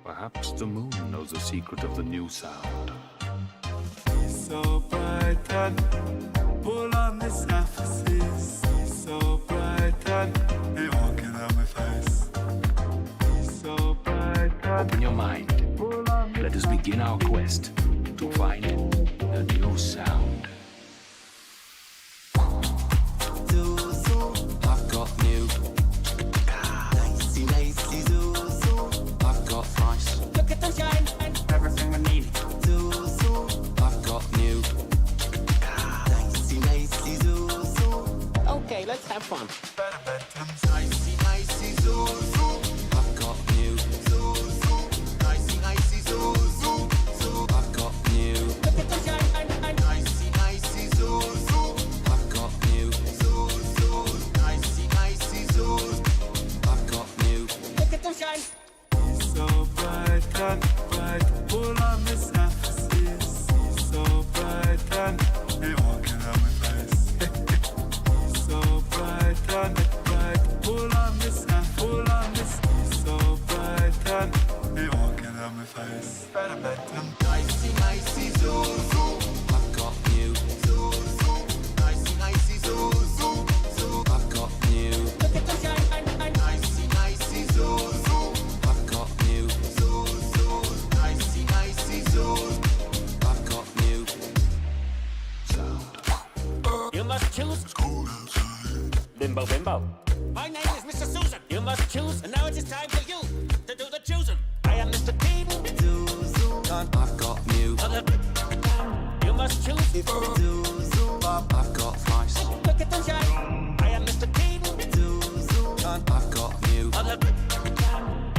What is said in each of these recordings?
Perhaps the moon knows the secret of the new sound. He's so bright and pull on this emphasis. He's so bright and they walking on my face. He's so bright and Open your mind. Let us begin our quest to find the new sound. I've got new. Nicey, nicey, zoo, zoo. I've got flies. Look at the shine and everything we need. Zoo, zoo. I've got new. Nicey, nicey, zoo, zoo. Okay, let's have fun. Better bedtimes. Nicey, nicey, zoo, zoo. I've got new. Zoo, zoo. Nicey, nicey, zoo, zoo, zoo. I've got new. Look at the shine and Nicey, nicey, zoo, zoo. I've got new. Zoo, zoo. Nicey, nicey, zoo. I've got new. look at the shine. He's so bright and bright. Pull on this emphasis. He's so bright and they walking on my face. He's so bright and bright. Pull on this and pull on this. He's so bright and they walking on my face. Better bet him. Nicey, nicey, zoo, zoo. I've got new. Zoo, zoo. Nicey, nicey, zoo, zoo, zoo. I've got new. Look at the shine and Nicey, nicey, zoo, zoo. I've got new. Zoo, zoo. Nicey, nicey, zoo. I've got new. Sound. you must choose. Bimbo, bimbo. My name is Mr. Susan. You must choose, and now it is time for you to do the choosing. I am Mr. Bean. Zoo, zoo. I've got new. You must choose. Zoo, zoo. I've got flies. Look at the shine. I am Mr. Bean. Zoo, zoo. I've got new.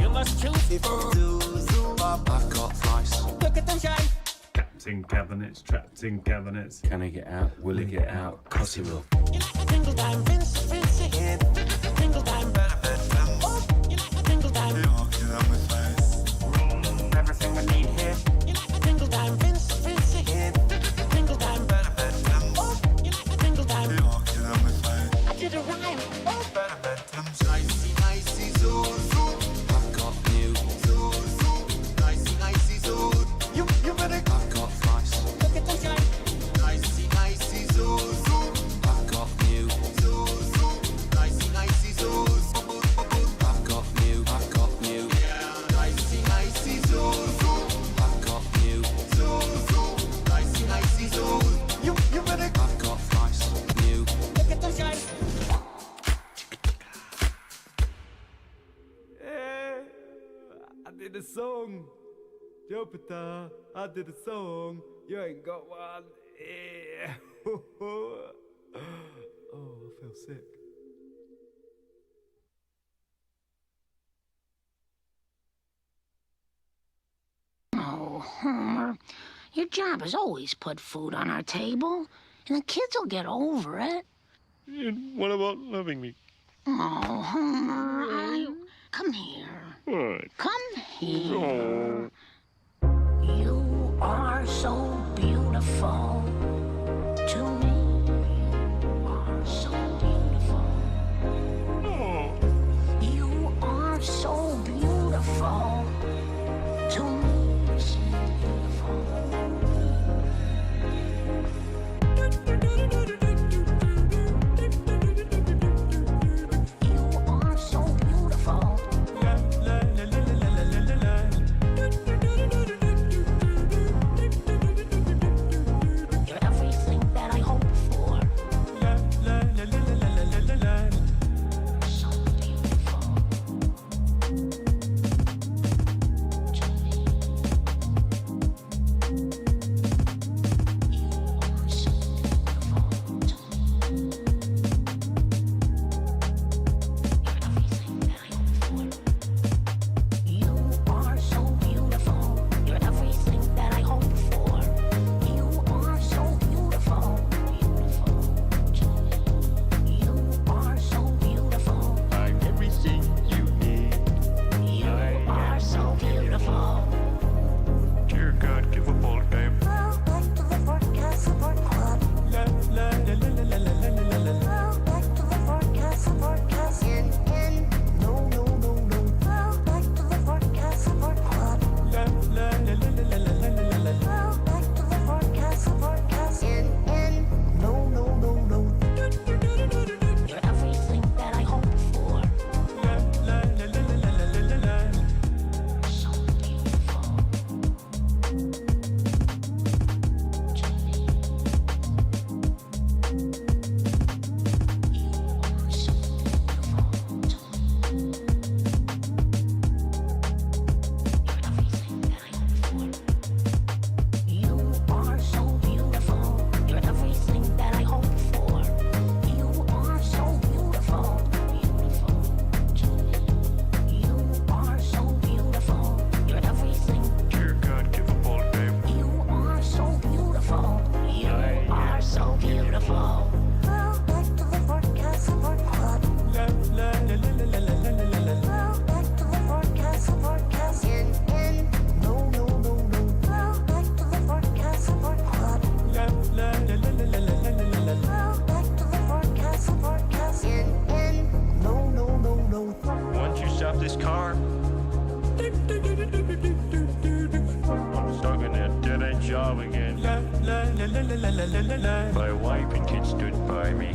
You must choose. Zoo, zoo. I've got flies. Look at the shine. Trapped in cabinets, trapped in cabinets. Can he get out? Will he get out? 'Cause he will. You like a single time, Vince, again. Single time, Better bet them. you like a single time. They walking on my face. Everything we need here. You like a single time, Vince, again. Single time, Better bet them. you like a single time. They walking on my face. I did a rhyme. Better bet them. Nicey, nicey, zoo, zoo. I've got new. Zoo, zoo. Nicey, nicey, zoo. You better. I've got flies. Look at the shine. Nicey, nicey, zoo, zoo. I've got new. Zoo, zoo. Nicey, nicey, zoo. I've got new. I've got new. Nicey, nicey, zoo, zoo. I've got new. Zoo, zoo. Nicey, nicey, zoo. You better. I've got flies. New. Look at the shine. I did a song. Jupiter, I did a song. You ain't got one. Yeah. Oh, I feel sick. Oh, Homer, your job is always put food on our table, and the kids will get over it. And what about loving me? Oh, Homer, come here. What? Come here. Oh. You are so beautiful to me. You are so beautiful. Oh. You are so beautiful to me. So beautiful. You are My wife and kids stood by me.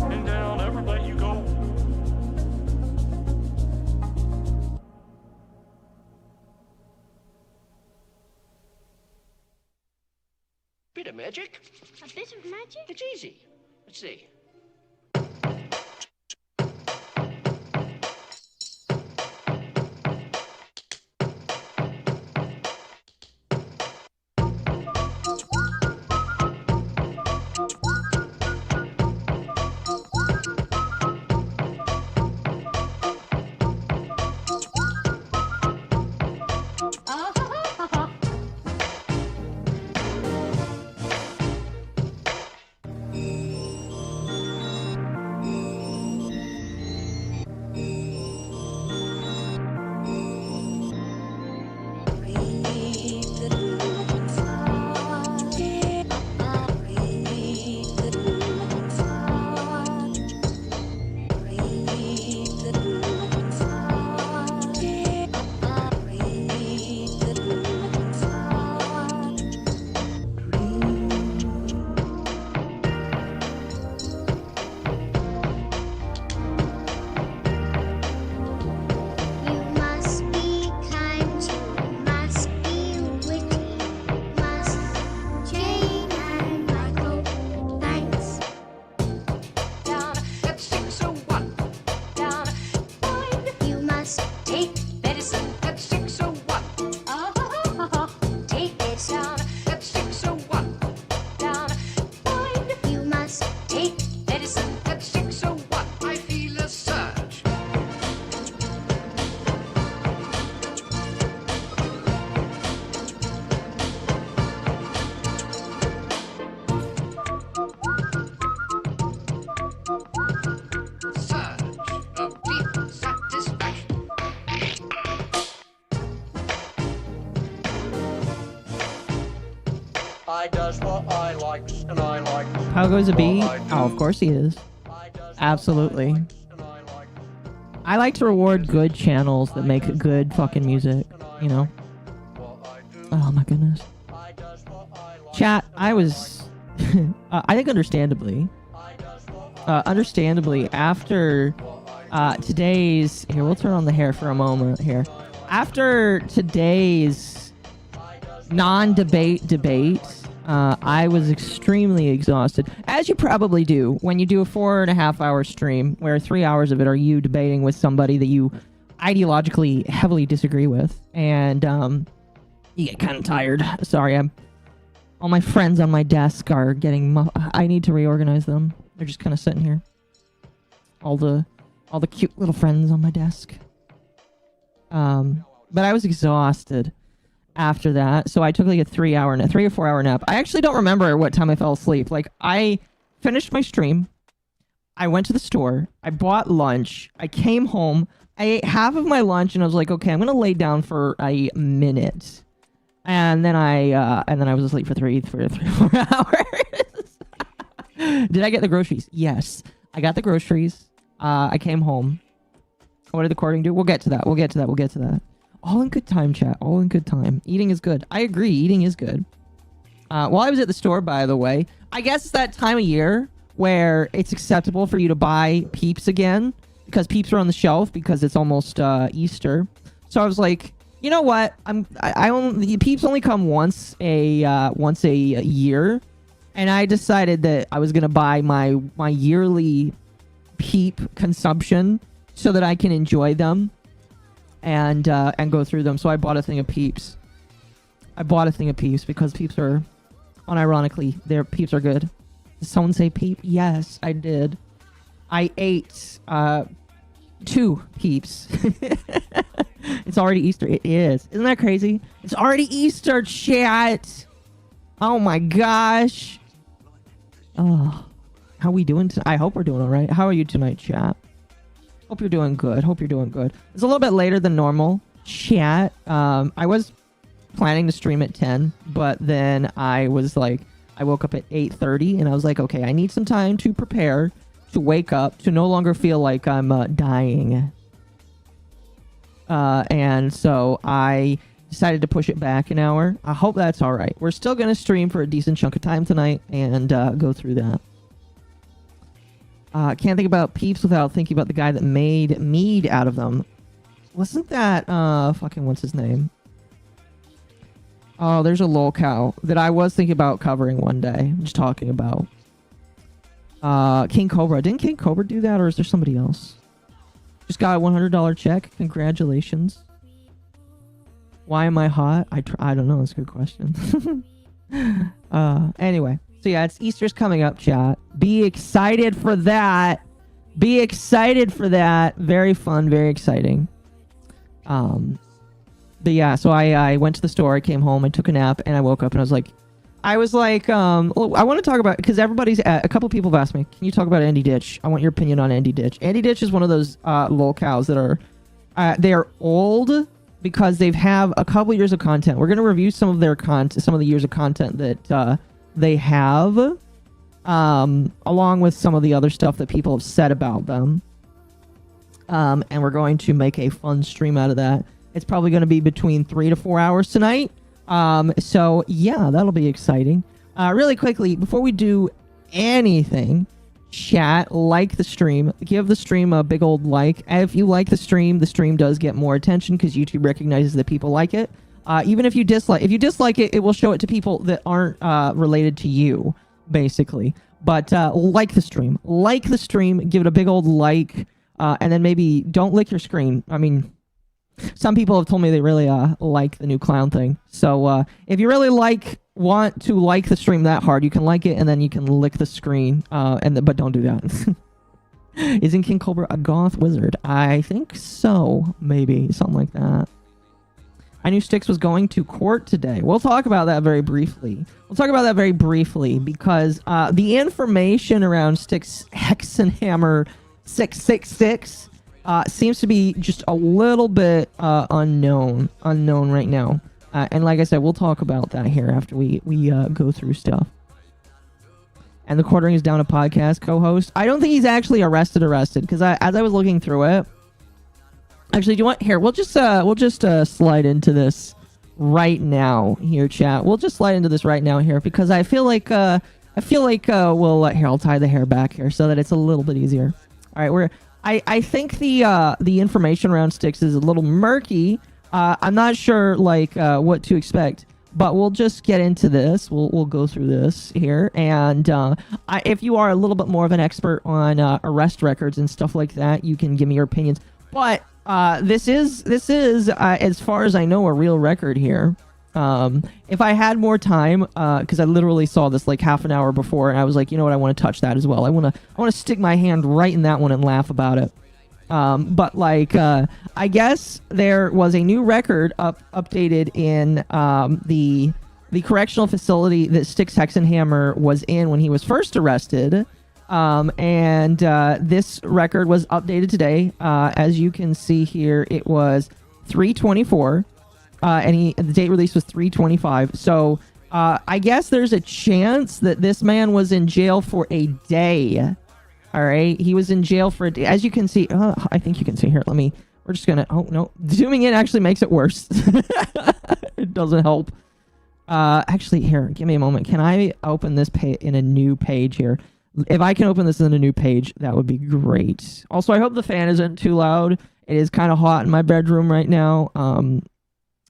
And I'll never let you go. Bit of magic. A bit of magic? It's easy. Let's see. I does what I likes, and I like. Pogo's a bee? Oh, of course he is. Absolutely. I like to reward good channels that make good fucking music, you know? Oh my goodness. Chat, I was... I think understandably, after today's... Here, we'll turn on the hair for a moment here. After today's non-debate debate, I was extremely exhausted, as you probably do when you do a 4.5 hour stream where 3 hours of it are you debating with somebody that you ideologically heavily disagree with, and you get kind of tired. Sorry, all my friends on my desk are getting I need to reorganize them. They're just kind of sitting here. All the cute little friends on my desk. But I was exhausted after that, so I took like a 3 or 4 hour nap. I actually don't remember what time I fell asleep. Like, I finished my stream, I went to the store, I bought lunch, I came home, I ate half of my lunch, and I was like, okay, I'm gonna lay down for a minute, and then I was asleep for 3 or 4 hours. Did I get the groceries? Yes, I got the groceries. I came home. What did the quartering do? We'll get to that. All in good time, chat. All in good time. Eating is good. I agree. Eating is good. While I was at the store, by the way, I guess it's that time of year where it's acceptable for you to buy Peeps again, because Peeps are on the shelf because it's almost Easter. So I was like, you know what? The Peeps only come once a year, and I decided that I was gonna buy my yearly Peep consumption so that I can enjoy them and go through them. So I bought a thing of Peeps. Because Peeps are, unironically, Peeps are good. Did someone say Peep? Yes, I did. I ate 2 Peeps. It's already Easter. It is. Isn't that crazy? It's already Easter, chat. Oh my gosh. Oh, how we doing? I hope we're doing all right. How are you tonight, chat? Hope you're doing good. It's a little bit later than normal, chat. I was planning to stream at 10, but then I woke up at 8:30, and I was like, okay, I need some time to prepare, to wake up, to no longer feel like I'm dying. And so I decided to push it back an hour. I hope that's all right. We're still going to stream for a decent chunk of time tonight and go through that. Can't think about peeps without thinking about the guy that made mead out of them. Wasn't that, fucking what's his name? Oh, there's a lol cow that I was thinking about covering one day. I'm just talking about. King Cobra. Didn't King Cobra do that, or is there somebody else? Just got a $100 check. Congratulations. Why am I hot? I don't know. That's a good question. Anyway. So yeah, it's Easter's coming up, chat. Be excited for that. Be excited for that. Very fun, very exciting. But yeah, so I went to the store, I came home, I took a nap, and I woke up and I was like, I want to talk about, because a couple people have asked me, can you talk about Andy Ditch? I want your opinion on Andy Ditch. Andy Ditch is one of those lol cows that are, they're old because they've have a couple years of content. We're going to review some of their content, some of the years of content that they have, along with some of the other stuff that people have said about them. And we're going to make a fun stream out of that. It's probably going to be between 3 to 4 hours tonight. So yeah, that'll be exciting. Really quickly, before we do anything, chat, like the stream, give the stream a big old like. If you like the stream does get more attention because YouTube recognizes that people like it. Even if you dislike it, it will show it to people that aren't related to you, basically. But like the stream, give it a big old like, and then maybe don't lick your screen. I mean, some people have told me they really like the new clown thing. So if you really want to like the stream that hard, you can like it and then you can lick the screen. But don't do that. Isn't King Cobra a goth wizard? I think so. Maybe something like that. I knew Styx was going to court today. We'll talk about that very briefly. Because the information around Styx Hexenhammer 666 seems to be just a little bit unknown right now. And like I said, we'll talk about that here after we go through stuff. And The Quartering is down a podcast co-host. I don't think he's actually arrested, because as I was looking through it, actually, do you want here? We'll just slide into this right now here, chat. We'll just slide into this right now here because I feel like we'll here. I'll tie the hair back here so that it's a little bit easier. All right, I think the information around Styx is a little murky. I'm not sure what to expect, but we'll just get into this. We'll go through this here, and if you are a little bit more of an expert on arrest records and stuff like that, you can give me your opinions. But this is as far as I know a real record here. If I had more time, because I literally saw this like half an hour before, and I was like, you know what, I want to touch that as well. I want to stick my hand right in that one and laugh about it. But I guess there was a new record updated in the correctional facility that Styx Hexenhammer was in when he was first arrested. And this record was updated today. As you can see here, it was 3/24. And the date release was 3/25. So I guess there's a chance that this man was in jail for a day. All right, he was in jail for a day. As you can see, I think you can see here. We're just gonna. Oh no, zooming in actually makes it worse. It doesn't help. Actually, here, give me a moment. Can I open this in a new page here? If I can open this in a new page, that would be great. Also, I hope the fan isn't too loud. It is kind of hot in my bedroom right now.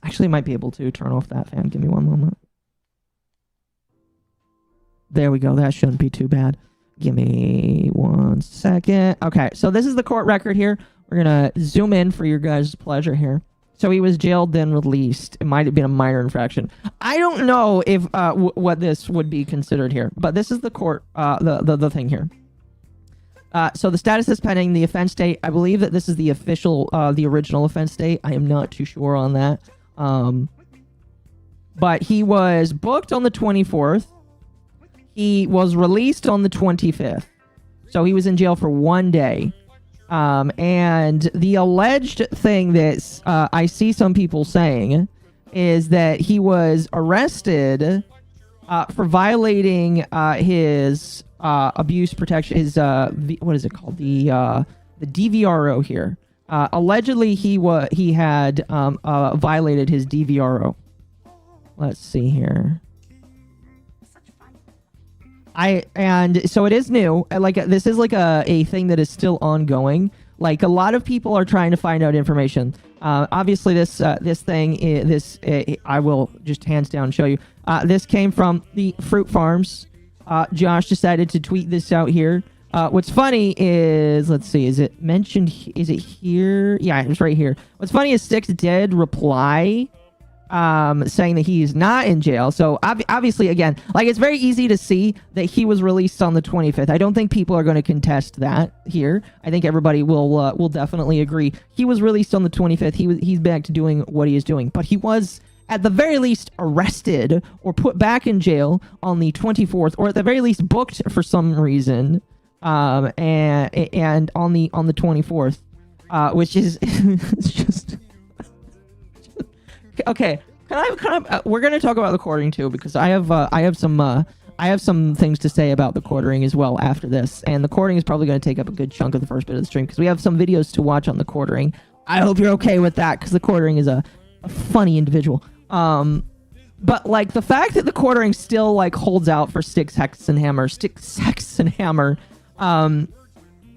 Actually, I might be able to turn off that fan. Give me one moment. There we go. That shouldn't be too bad. Give me 1 second. Okay, so this is the court record here. We're going to zoom in for your guys' pleasure here. So he was jailed, then released. It might have been a minor infraction. I don't know if what this would be considered here, but this is the court, the thing here. So the status is pending. The offense date, I believe that this is the official, the original offense date. I am not too sure on that. But he was booked on the 24th. He was released on the 25th. So he was in jail for 1 day. And the alleged thing that I see some people saying is that he was arrested for violating his abuse protection, his what is it called, the DVRO here. Allegedly, he had violated his DVRO. Let's see here. And so it is new. Like this is like a thing that is still ongoing. Like a lot of people are trying to find out information. Obviously, this thing, I will just hands down show you. This came from the fruit farms. Josh decided to tweet this out here. What's funny is, let's see, is it mentioned? Is it here? Yeah, it's right here. What's funny is Styx did reply, saying that he's not in jail. So obviously, again, like it's very easy to see that he was released on the 25th. I don't think people are going to contest that here. I think everybody will definitely agree. He was released on the 25th. He's back to doing what he is doing, but he was at the very least arrested or put back in jail on the 24th, or at the very least booked for some reason, and on the 24th, which is it's just. Okay, we're gonna talk about the quartering too, because I have some things to say about the quartering as well after this, and the quartering is probably gonna take up a good chunk of the first bit of the stream because we have some videos to watch on the quartering. I hope you're okay with that, because the quartering is a funny individual. But like the fact that the quartering still like holds out for Styx Hexenhammer,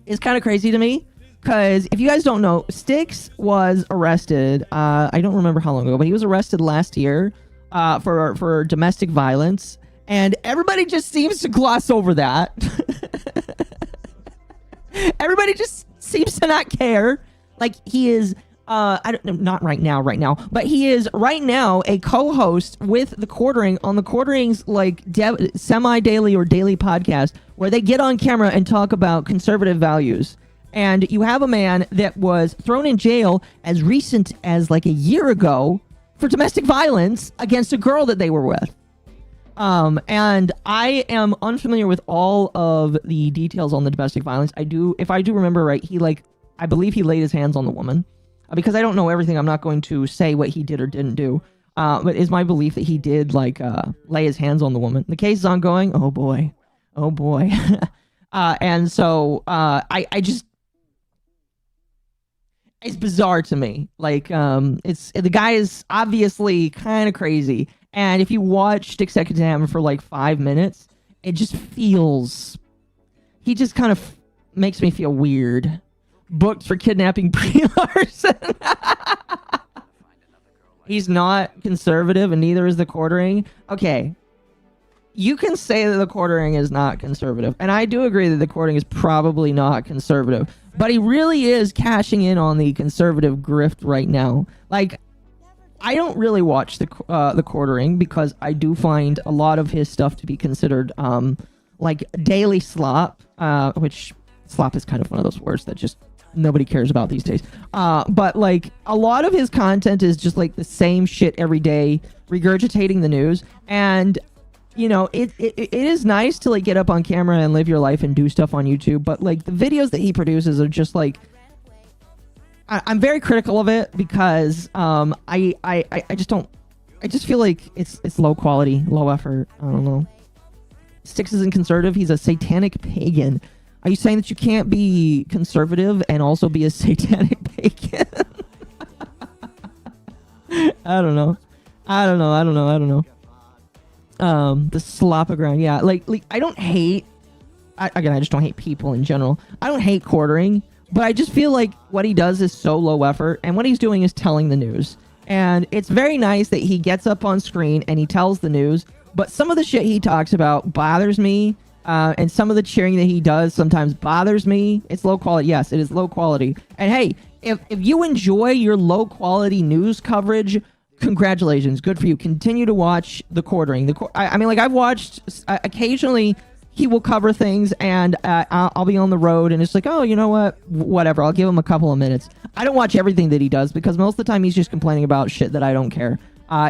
is kind of crazy to me. Because if you guys don't know, Styx was arrested, I don't remember how long ago, but he was arrested last year for domestic violence. And everybody just seems to gloss over that. Everybody just seems to not care. Like he is, not right now, but he is right now a co-host with the Quartering on the Quartering's like semi-daily or daily podcast where they get on camera and talk about conservative values. And you have a man that was thrown in jail as recent as like a year ago for domestic violence against a girl that they were with. And I am unfamiliar with all of the details on the domestic violence. If I do remember right, I believe he laid his hands on the woman. Because I don't know everything, I'm not going to say what he did or didn't do. But it's my belief that he did lay his hands on the woman. The case is ongoing. Oh boy. And so I just. It's bizarre to me. Like, the guy is obviously kind of crazy. And if you watch Styx Hexenhammer for like 5 minutes, it just feels... He just kind of makes me feel weird. Booked for kidnapping Brie Larson. He's not conservative, and neither is the Quartering. Okay. You can say that the Quartering is not conservative. And I do agree that the Quartering is probably not conservative. But he really is cashing in on the conservative grift right now. Like, I don't really watch the Quartering because I do find a lot of his stuff to be considered like daily slop, which slop is kind of one of those words that just nobody cares about these days. But like a lot of his content is just like the same shit every day, regurgitating the news. And you know, it is nice to like get up on camera and live your life and do stuff on YouTube, but like the videos that he produces are just like, I'm very critical of it because I just feel like it's low quality, low effort. I don't know. Styx isn't conservative. He's a satanic pagan. Are you saying that you can't be conservative and also be a satanic pagan? I don't know. The slopogram, yeah. Like I don't hate. I just don't hate people in general. I don't hate Quartering, but I just feel like what he does is so low effort, and what he's doing is telling the news. And it's very nice that he gets up on screen and he tells the news, but some of the shit he talks about bothers me, and some of the cheering that he does sometimes bothers me. It's low quality. Yes, it is low quality. And hey, if you enjoy your low quality news coverage, congratulations, good for you. Continue to watch the Quartering. I mean, like I've watched occasionally. He will cover things, and I'll be on the road, and it's like, oh, you know what? Whatever. I'll give him a couple of minutes. I don't watch everything that he does because most of the time he's just complaining about shit that I don't care.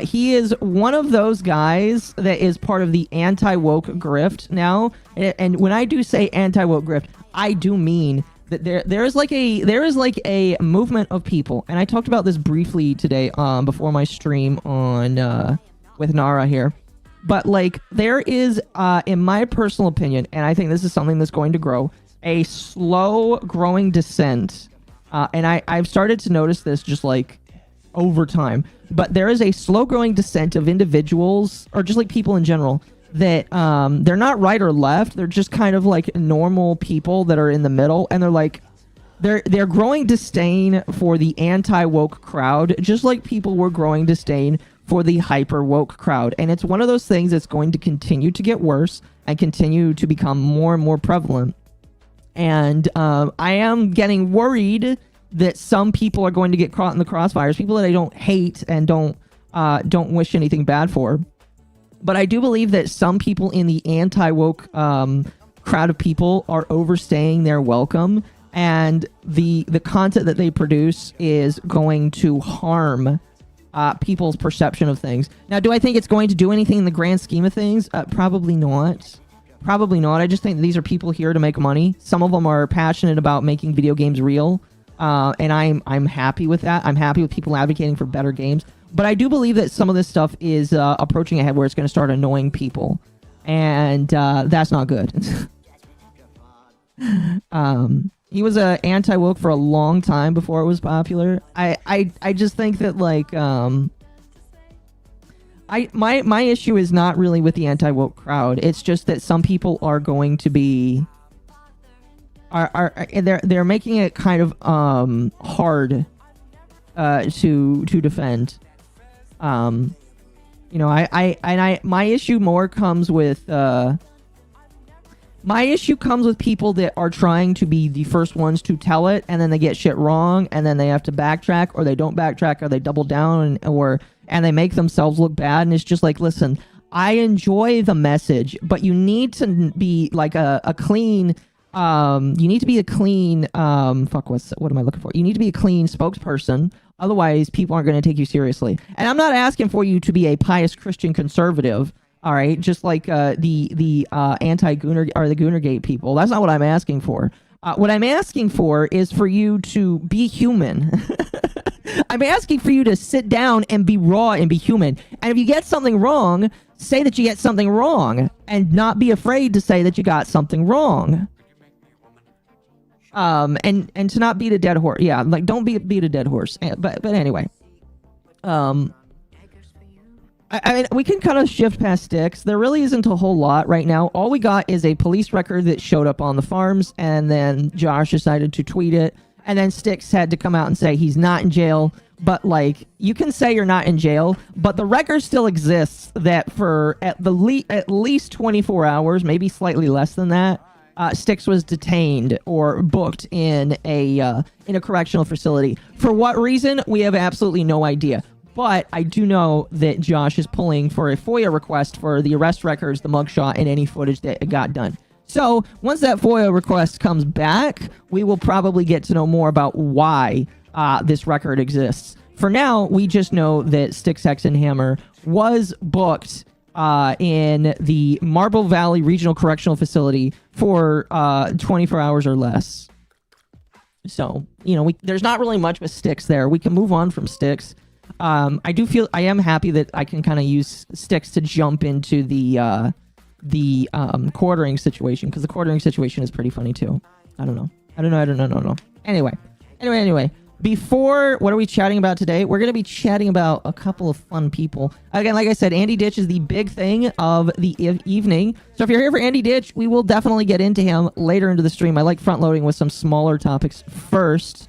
He is one of those guys that is part of the anti-woke grift now. And when I do say anti-woke grift, I do mean that there is like a movement of people. And I talked about this briefly today before my stream on with Nara here. But like there is, in my personal opinion, and I think this is something that's going to grow, a slow growing descent and I've started to notice this just like over time. But there is a slow-growing descent of individuals, or just like people in general, that they're not right or left. They're just kind of like normal people that are in the middle, and they're like they're growing disdain for the anti-woke crowd, just like people were growing disdain for the hyper-woke crowd. And it's one of those things that's going to continue to get worse and continue to become more and more prevalent. And I am getting worried that some people are going to get caught in the crossfires, people that I don't hate and don't wish anything bad for. But I do believe that some people in the anti-woke crowd of people are overstaying their welcome, and the content that they produce is going to harm people's perception of things. Now, do I think it's going to do anything in the grand scheme of things? Probably not. Probably not. I just think that these are people here to make money. Some of them are passionate about making video games real, and I'm happy with that. I'm happy with people advocating for better games. But I do believe that some of this stuff is approaching a head where it's going to start annoying people, and that's not good. He was anti-woke for a long time before it was popular. I just think that like my issue is not really with the anti-woke crowd. It's just that some people are going to be they're making it kind of hard to defend. You know, my issue more comes with people that are trying to be the first ones to tell it, and then they get shit wrong, and then they have to backtrack, or they don't backtrack, or they double down, and they make themselves look bad. And it's just like, listen, I enjoy the message, but you need to be like a clean, what am I looking for? You need to be a clean spokesperson. Otherwise, people aren't going to take you seriously. And I'm not asking for you to be a pious Christian conservative, all right? Just like the anti-Gooner or the Goonergate people. That's not what I'm asking for. What I'm asking for is for you to be human. I'm asking for you to sit down and be raw and be human. And if you get something wrong, say that you get something wrong, and not be afraid to say that you got something wrong. And to not beat a dead horse. Yeah, like don't beat a dead horse. But anyway, I mean, we can kind of shift past Styx. There really isn't a whole lot right now. All we got is a police record that showed up on the farms, and then Josh decided to tweet it, and then Styx had to come out and say he's not in jail. But like, you can say you're not in jail, but the record still exists that for at least 24 hours, maybe slightly less than that, Styx was detained or booked in a correctional facility. For what reason? We have absolutely no idea. But I do know that Josh is pulling for a FOIA request for the arrest records, the mugshot, and any footage that got done. So once that FOIA request comes back, we will probably get to know more about why this record exists. For now, we just know that Styx Hexenhammer was booked in the Marble Valley Regional Correctional Facility for 24 hours or less. So, you know, there's not really much with Styx there. We can move on from Styx. I am happy that I can kind of use Styx to jump into the quartering situation, because the quartering situation is pretty funny too. I don't know. Anyway. Before, what are we chatting about today? We're going to be chatting about a couple of fun people. Again, like I said, Andy Ditch is the big thing of the evening. So if you're here for Andy Ditch, we will definitely get into him later into the stream. I like front-loading with some smaller topics first.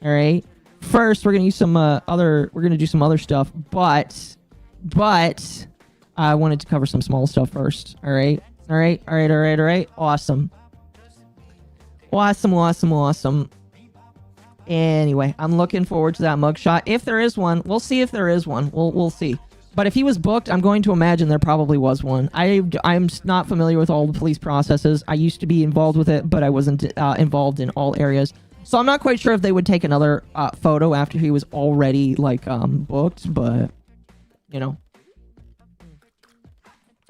All right. First, we're going to use we're going to do some other stuff, but I wanted to cover some small stuff first. All right. Awesome. Anyway, I'm looking forward to that mugshot. If there is one, we'll see if there is one. We'll see. But if he was booked, I'm going to imagine there probably was one. I'm not familiar with all the police processes. I used to be involved with it, but I wasn't involved in all areas. So I'm not quite sure if they would take another photo after he was already booked, but you know.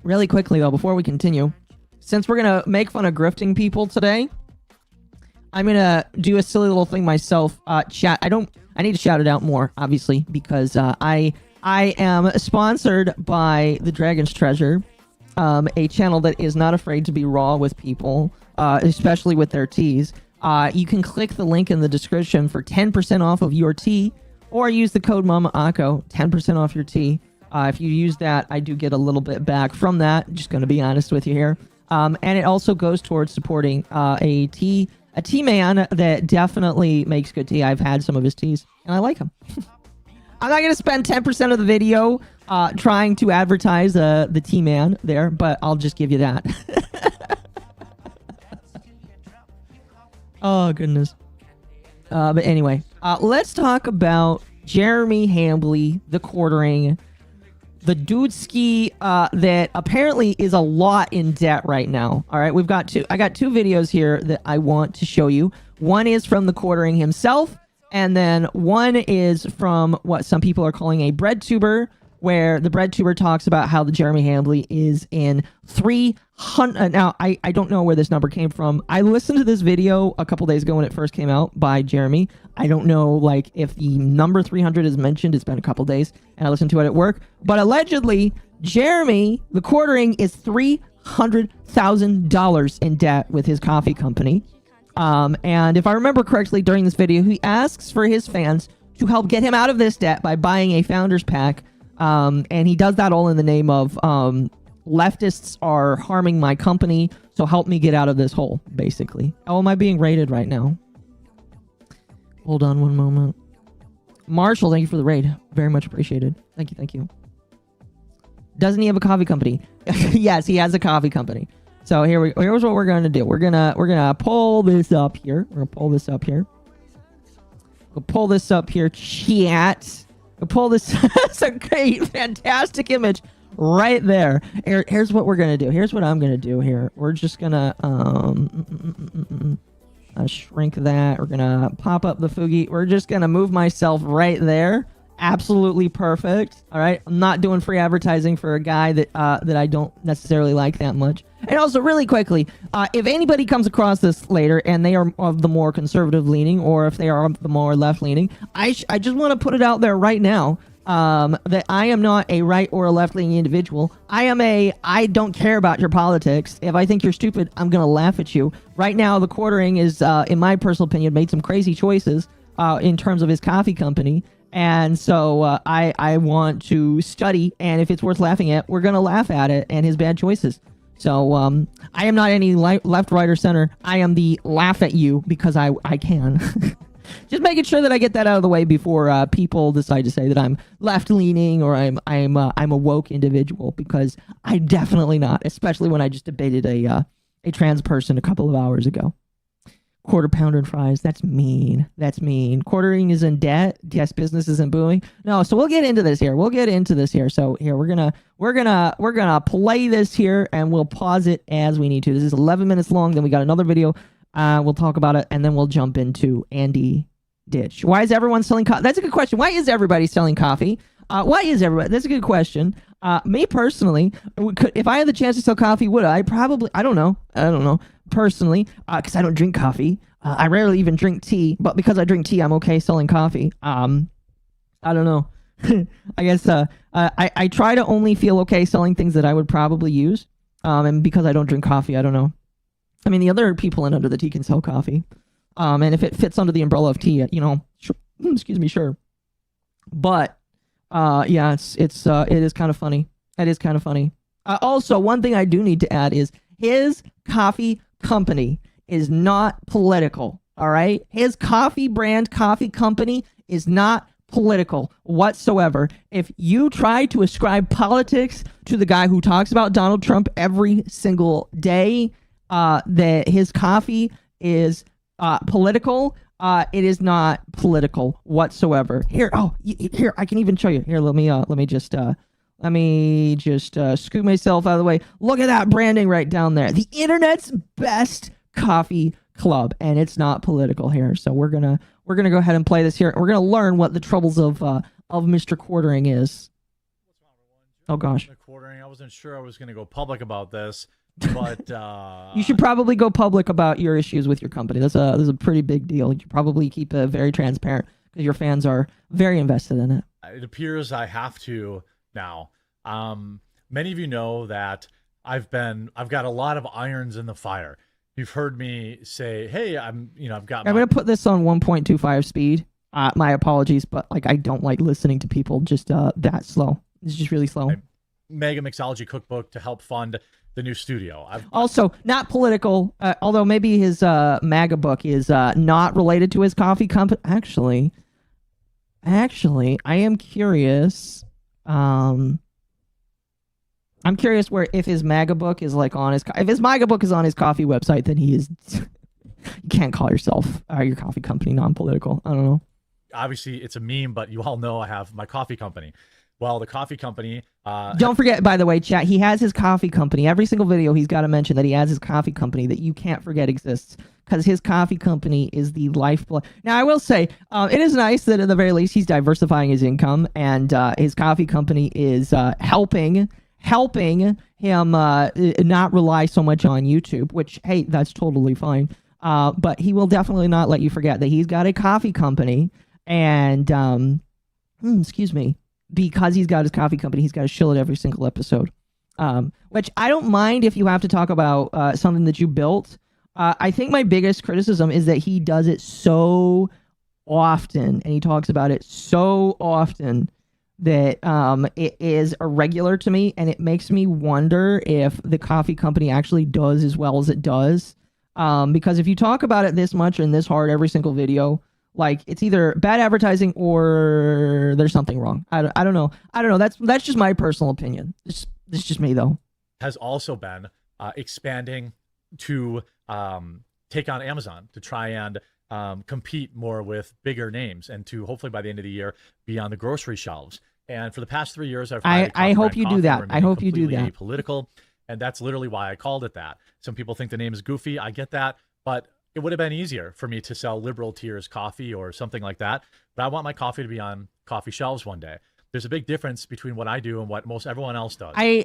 Really quickly though, before we continue, since we're gonna make fun of grifting people today, I'm gonna do a silly little thing myself. Chat. I need to shout it out more, obviously, because I am sponsored by the Dragon's Treasure, a channel that is not afraid to be raw with people, especially with their teas. You can click the link in the description for 10% off of your tea, or use the code MommaOcco, 10% off your tea. If you use that, I do get a little bit back from that. Just going to be honest with you here. And it also goes towards supporting a tea man that definitely makes good tea. I've had some of his teas, and I like them. I'm not going to spend 10% of the video trying to advertise the tea man there, but I'll just give you that. Oh, goodness. But anyway, let's talk about Jeremy Hambley, The Quartering, the dudeski that apparently is a lot in debt right now. All right, I got two videos here that I want to show you. One is from The Quartering himself, and then one is from what some people are calling a bread tuber, where the bread tuber talks about how the Jeremy Hambley is in 300. Now, I don't know where this number came from. I listened to this video a couple days ago when it first came out by Jeremy. I don't know, like, if the number 300 is mentioned. It's been a couple days, and I listened to it at work. But allegedly, Jeremy, The Quartering, is $300,000 in debt with his coffee company. And if I remember correctly, during this video, he asks for his fans to help get him out of this debt by buying a founder's pack. And he does that all in the name of leftists are harming my company, so help me get out of this hole, basically. Oh, am I being raided right now? Hold on one moment. Marshall, thank you for the raid. Very much appreciated. Thank you, thank you. Doesn't he have a coffee company? Yes, he has a coffee company. So here's what we're gonna do. We're gonna pull this up here. We're gonna pull this up here. We'll pull this up here, chat. We'll pull this. That's a great, fantastic image right there. Here's what we're gonna do. Here's what I'm gonna do here. We're just gonna shrink that. We're gonna pop up the Fugi. We're just gonna move myself right there. Absolutely perfect. All right, I'm not doing free advertising for a guy that I don't necessarily like that much. And also, really quickly, if anybody comes across this later and they are of the more conservative leaning, or if they are of the more left leaning, I just want to put it out there right now that I am not a right or a left leaning individual. I don't care about your politics. If I think you're stupid, I'm gonna laugh at you. Right now, The Quartering is, in my personal opinion, made some crazy choices in terms of his coffee company. And so I want to study, and if it's worth laughing at, we're going to laugh at it and his bad choices. So I am not any left, right, or center. I am the laugh at you because I can. Just making sure that I get that out of the way before people decide to say that I'm left-leaning or I'm a woke individual, because I'm definitely not, especially when I just debated a trans person a couple of hours ago. Quarter pounder and fries. That's mean. That's mean. Quartering is in debt. Yes, business isn't booming. No, so we'll get into this here. So here we're gonna play this here, and we'll pause it as we need to. This is 11 minutes long. Then we got another video. We'll talk about it, and then we'll jump into Andy Ditch. Why is everyone selling coffee? That's a good question. Why is everybody selling coffee? Why is everybody? That's a good question. Me personally, if I had the chance to sell coffee, would I? Probably. I don't know. Personally, because I don't drink coffee. I rarely even drink tea, but because I drink tea, I'm okay selling coffee. I don't know. I guess I try to only feel okay selling things that I would probably use. And because I don't drink coffee, I don't know. I mean, the other people in Under the Tea can sell coffee. And if it fits under the umbrella of tea, sure, excuse me, sure. But yeah, it is kind of funny. It is kind of funny. Also, one thing I do need to add is his coffee company is not political. All right, his coffee brand, coffee company is not political whatsoever. If you try to ascribe politics to the guy who talks about Donald Trump every single day, that his coffee is political, it is not political whatsoever. Here, here, I can even show you. Here, let me just scoot myself out of the way. Look at that branding right down there. The internet's best coffee club, and it's not political here. So we're gonna go ahead and play this here. We're gonna learn what the troubles of Mr. Quartering is. Oh gosh. Quartering. I wasn't sure I was gonna go public about this, but you should probably go public about your issues with your company. That's a pretty big deal. You should probably keep it very transparent because your fans are very invested in it. It appears I have to now. Many of you know that I've got a lot of irons in the fire. You've heard me say, "Hey, I've got." I'm gonna put this on 1.25 speed. My apologies, but like I don't like listening to people just that slow. It's just really slow. Mega Mixology Cookbook to help fund the new studio. Also, not political, although maybe his MAGA book is not related to his coffee company. Actually, I am curious. I'm curious where if his MAGA book is like on his if his MAGA book is on his coffee website, then he is. You can't call yourself your coffee company non-political. I don't know. Obviously, it's a meme, but you all know I have my coffee company. Well, the coffee company. Don't forget, by the way, chat. He has his coffee company. Every single video, he's got to mention that he has his coffee company that you can't forget exists, because his coffee company is the lifeblood. Now, I will say, it is nice that at the very least he's diversifying his income, and his coffee company is helping him not rely so much on YouTube. Which, hey, that's totally fine. But he will definitely not let you forget that he's got a coffee company, and excuse me. Because he's got his coffee company, he's got to shill it every single episode. Which I don't mind if you have to talk about something that you built. I think my biggest criticism is that he does it so often, and he talks about it so often that it is irregular to me, and it makes me wonder if the coffee company actually does as well as it does. Because if you talk about it this much and this hard every single video, like, it's either bad advertising or there's something wrong. I don't know. That's just my personal opinion. This is just me, though. Has also been expanding to take on Amazon to try and compete more with bigger names, and to hopefully by the end of the year be on the grocery shelves. And for the past 3 years, I hope you do that. I hope you do that. Apolitical, and that's literally why I called it that. Some people think the name is goofy. I get that, but it would have been easier for me to sell liberal tiers coffee or something like that. But I want my coffee to be on coffee shelves one day. There's a big difference between what I do and what most everyone else does. I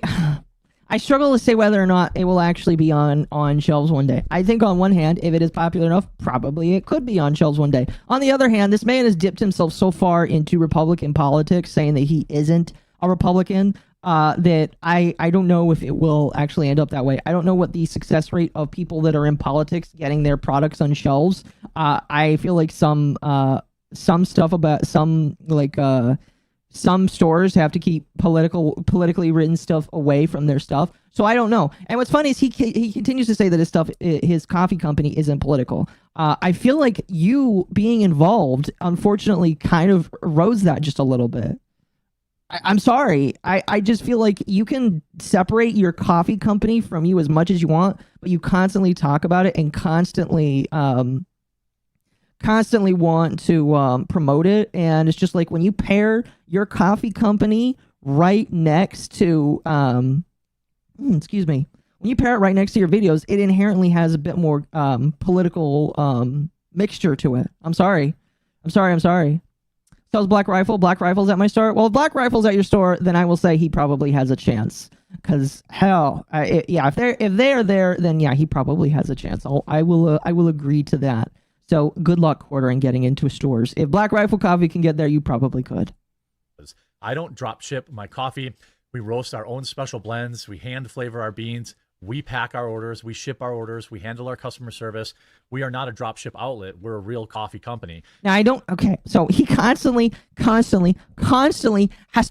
struggle to say whether or not it will actually be on shelves one day. I think on one hand, if it is popular enough, probably it could be on shelves one day. On the other hand, this man has dipped himself so far into Republican politics, saying that he isn't a Republican, that I don't know if it will actually end up that way. I don't know what the success rate of people that are in politics getting their products on shelves. I feel like some stuff about some stores have to keep politically written stuff away from their stuff. So I don't know. And what's funny is he continues to say that his coffee company isn't political. I feel like you being involved, unfortunately, kind of rose that just a little bit. I'm sorry. I just feel like you can separate your coffee company from you as much as you want, but you constantly talk about it and constantly want to promote it. And it's just like when you pair your coffee company right next to, excuse me, when you pair it right next to your videos, it inherently has a bit more political mixture to it. I'm sorry. Sells Black Rifle. Black Rifle's at my store. Well, if Black Rifle's at your store, then I will say he probably has a chance. Because hell, if they're there, then yeah, he probably has a chance. I will agree to that. So good luck quartering getting into stores. If Black Rifle Coffee can get there, you probably could. I don't drop ship my coffee. We roast our own special blends. We hand flavor our beans. We pack our orders. We ship our orders. We handle our customer service. We are not a drop ship outlet. We're a real coffee company. Now, okay, so he constantly has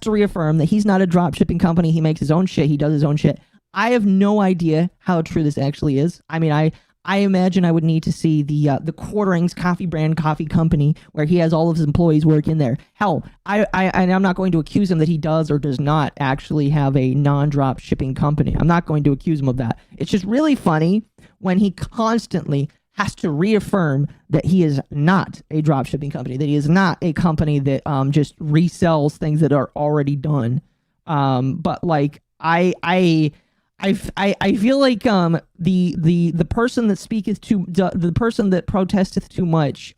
to reaffirm that he's not a drop shipping company. He makes his own shit. He does his own shit. I have no idea how true this actually is. I mean, I imagine I would need to see the Quartering's coffee brand coffee company where he has all of his employees work in there. Hell, I'm not going to accuse him that he does or does not actually have a non-drop shipping company. I'm not going to accuse him of that. It's just really funny when he constantly has to reaffirm that he is not a drop shipping company, that he is not a company that just resells things that are already done. But like I feel like the person that speaketh too, the person that protesteth too much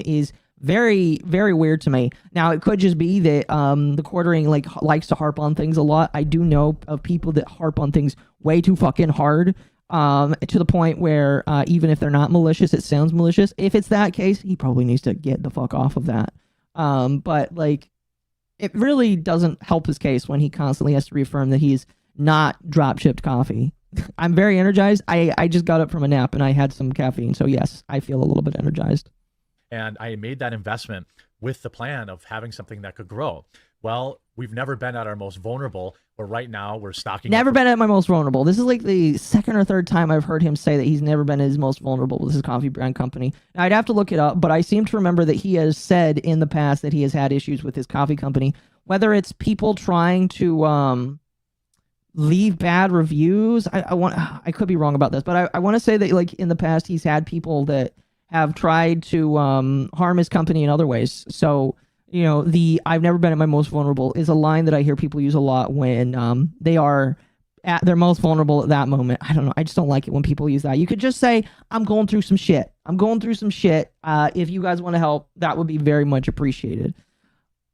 is very, very weird to me. Now it could just be that the Quartering likes to harp on things a lot. I do know of people that harp on things way too fucking hard, to the point where even if they're not malicious, it sounds malicious. If it's that case, he probably needs to get the fuck off of that. But like, it really doesn't help his case when he constantly has to reaffirm that he's not drop shipped coffee. I'm very energized. I just got up from a nap and I had some caffeine. So yes, I feel a little bit energized. And I made that investment with the plan of having something that could grow. Well, we've never been at our most vulnerable, but right now we're stocking. Never been at my most vulnerable. This is like the second or third time I've heard him say that he's never been at his most vulnerable with his coffee brand company. Now, I'd have to look it up, but I seem to remember that he has said in the past that he has had issues with his coffee company, whether it's people trying to leave bad reviews. I could be wrong about this, but I want to say that like in the past he's had people that have tried to harm his company in other ways. So, you know, the I've never been at my most vulnerable is a line that I hear people use a lot when they are at their most vulnerable at that moment. I don't know. I just don't like it when people use that. You could just say, I'm going through some shit. I'm going through some shit. If you guys want to help, that would be very much appreciated.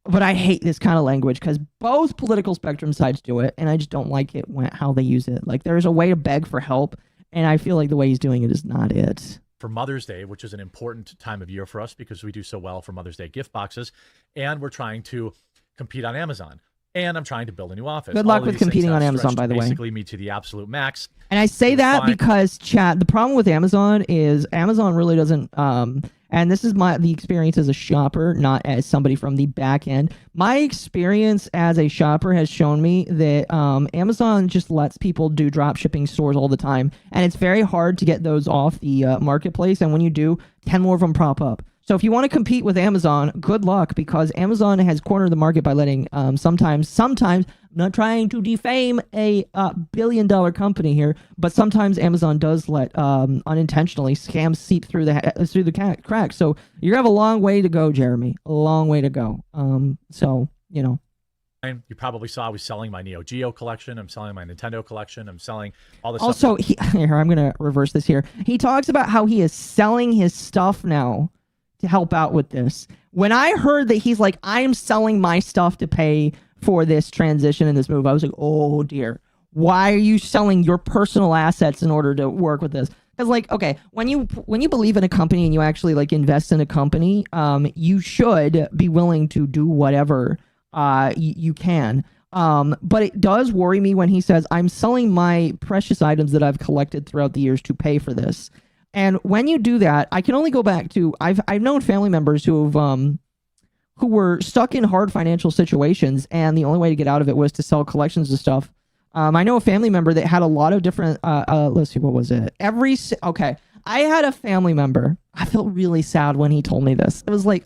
But I hate this kind of language because both political spectrum sides do it, and I just don't like it how they use it. Like, there's a way to beg for help, and I feel like the way he's doing it is not it. For Mother's Day, which is an important time of year for us because we do so well for Mother's Day gift boxes, and we're trying to compete on Amazon. And I'm trying to build a new office. Good luck with competing on Amazon, by the way. Basically, me to the absolute max. And I say that because, chat, the problem with Amazon is Amazon really doesn't, and this is the experience as a shopper, not as somebody from the back end. My experience as a shopper has shown me that Amazon just lets people do drop shipping stores all the time. And it's very hard to get those off the marketplace. And when you do, 10 more of them prop up. So if you want to compete with Amazon, good luck, because Amazon has cornered the market by letting sometimes, I'm not trying to defame a billion-dollar company here, but sometimes Amazon does let unintentionally scams seep through the cracks. So you have a long way to go, Jeremy. A long way to go. So, you know. You probably saw I was selling my Neo Geo collection. I'm selling my Nintendo collection. I'm selling all this also, stuff. Here, I'm going to reverse this here. He talks about how he is selling his stuff now to help out with this. When I heard that he's like, I'm selling my stuff to pay for this transition in this move, I was like, oh dear, why are you selling your personal assets in order to work with this? Because like, okay, when you believe in a company and you actually like invest in a company, you should be willing to do whatever you can. But it does worry me when he says, I'm selling my precious items that I've collected throughout the years to pay for this. And when you do that, I can only go back to I've known family members who were stuck in hard financial situations, and the only way to get out of it was to sell collections of stuff. I know a family member that had a lot of different. Let's see, what was it? I had a family member. I felt really sad when he told me this. It was like,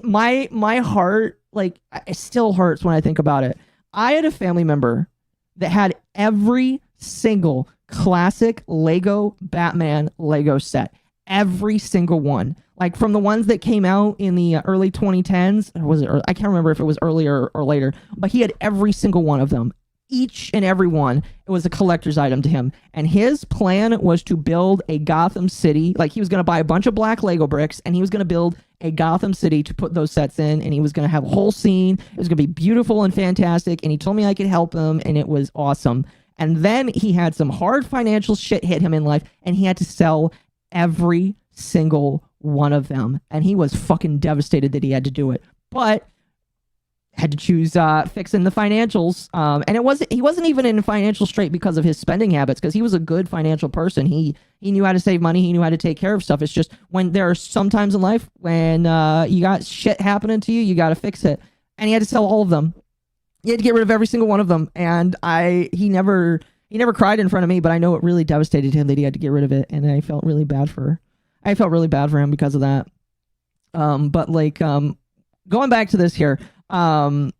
my heart, like, it still hurts when I think about it. I had a family member that had every single classic Lego Batman Lego set. Every single one. Like from the ones that came out in the early 2010s, or was it I can't remember if it was earlier or later, but he had every single one of them. Each and every one, it was a collector's item to him. And his plan was to build a Gotham City. Like, he was going to buy a bunch of black Lego bricks, and he was going to build a Gotham City to put those sets in, and he was going to have a whole scene. It was going to be beautiful and fantastic, and he told me I could help him, and it was awesome. And then he had some hard financial shit hit him in life, and he had to sell every single one of them. And he was fucking devastated that he had to do it. But had to choose fixing the financials. And he wasn't even in financial strait because of his spending habits, because he was a good financial person. He knew how to save money. He knew how to take care of stuff. It's just when there are some times in life when you got shit happening to you, you got to fix it. And he had to sell all of them. He had to get rid of every single one of them. And he never cried in front of me, but I know it really devastated him that he had to get rid of it. And I felt really bad for him because of that. But like, going back to this here, when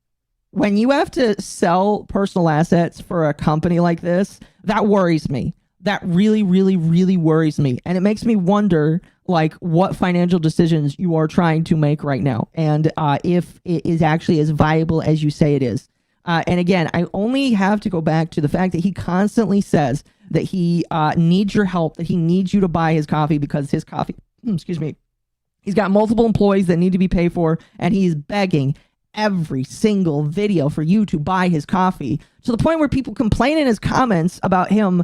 you have to sell personal assets for a company like this, that worries me. That really, really, really worries me. And it makes me wonder, like, what financial decisions you are trying to make right now. And if it is actually as viable as you say it is. And again, I only have to go back to the fact that he constantly says that he needs your help, that he needs you to buy his coffee because his coffee, he's got multiple employees that need to be paid for, and he's begging every single video for you to buy his coffee, to the point where people complain in his comments about him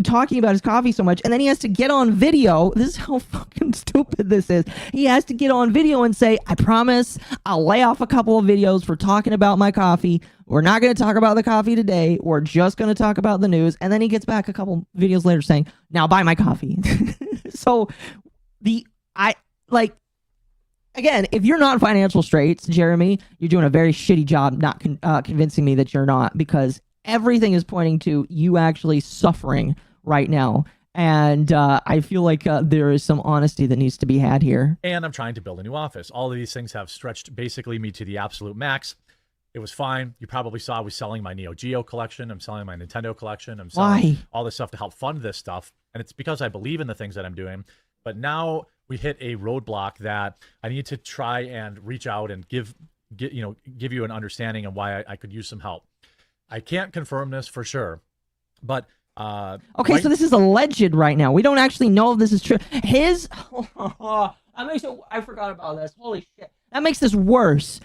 talking about his coffee so much, and then he has to get on video. This is how fucking stupid this is. He has to get on video and say, I promise I'll lay off a couple of videos for talking about my coffee. We're not going to talk about the coffee today. We're just going to talk about the news. And then he gets back a couple videos later saying, now buy my coffee. So again, if you're not in financial straits, Jeremy, you're doing a very shitty job not convincing me that you're not, because everything is pointing to you actually suffering right now. And I feel like there is some honesty that needs to be had here. And I'm trying to build a new office. All of these things have stretched basically me to the absolute max. It was fine. You probably saw I was selling my Neo Geo collection. I'm selling my Nintendo collection. I'm selling all this stuff to help fund this stuff. And it's because I believe in the things that I'm doing. But now we hit a roadblock that I need to try and reach out and give you an understanding of why I could use some help. I can't confirm this for sure, but okay, so this is alleged right now. We don't actually know if this is true. I forgot about this. Holy shit, that makes this worse.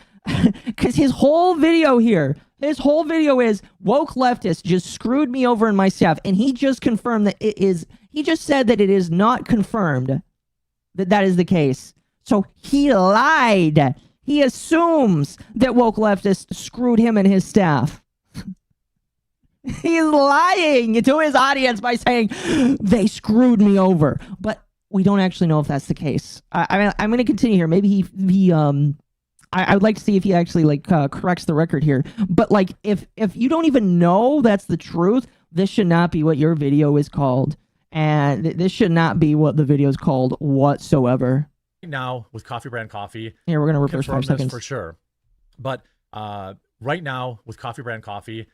Because his whole video is woke leftists just screwed me over in my stuff, and he just confirmed that it is. He just said that it is not confirmed that is the case. So he lied. He assumes that woke leftists screwed him and his staff. He's lying to his audience by saying they screwed me over, but we don't actually know if that's the case. I'm going to continue here. Maybe I would like to see if he actually corrects the record here. But if you don't even know that's the truth, this should not be what your video is called, and this should not be what the video is called whatsoever. Now with Coffee Brand Coffee, here we're going to reverse 5 seconds for sure. But right now with Coffee Brand Coffee,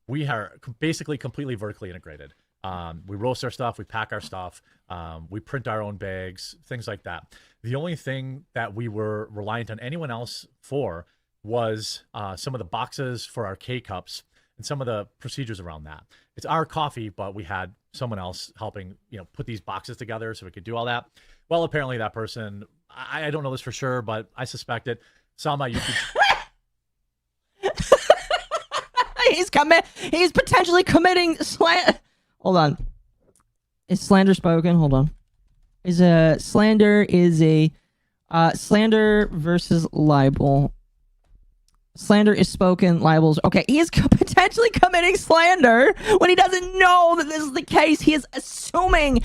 we are basically completely vertically integrated. We roast our stuff, we pack our stuff, we print our own bags, things like that. The only thing that we were reliant on anyone else for was some of the boxes for our K-cups and some of the procedures around that. It's our coffee, but we had someone else helping, put these boxes together so we could do all that. Well, apparently that person, I don't know this for sure, but I suspect it, saw my YouTube. He's potentially committing Hold on. Is slander spoken? Hold on. Slander versus libel. Slander is spoken, libels. Okay, he is potentially committing slander when he doesn't know that this is the case. He is assuming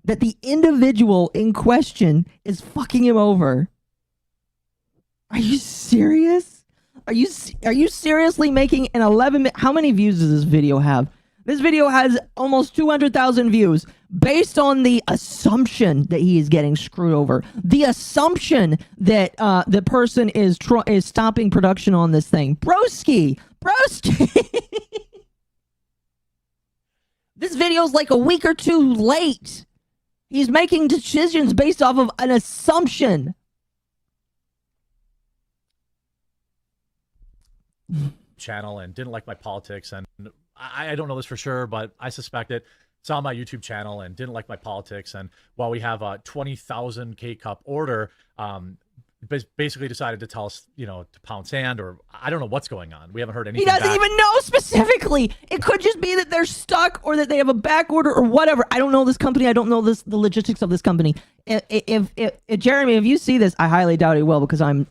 that the individual in question is fucking him over. Are you serious? Are you seriously making an 11-minute... How many views does this video have? This video has almost 200,000 views based on the assumption that he is getting screwed over. The assumption that the person is stopping production on this thing. Broski! This video's like a week or two late. He's making decisions based off of an assumption. Channel and didn't like my politics, and I don't know this for sure, but I suspect it. Saw my YouTube channel and didn't like my politics, and while we have a 20,000 K-cup order, basically decided to tell us, to pound sand, or I don't know what's going on. We haven't heard anything. He doesn't even know specifically. It could just be that they're stuck, or that they have a back order, or whatever. I don't know this company. I don't know the logistics of this company. If Jeremy, if you see this, I highly doubt he will, because I'm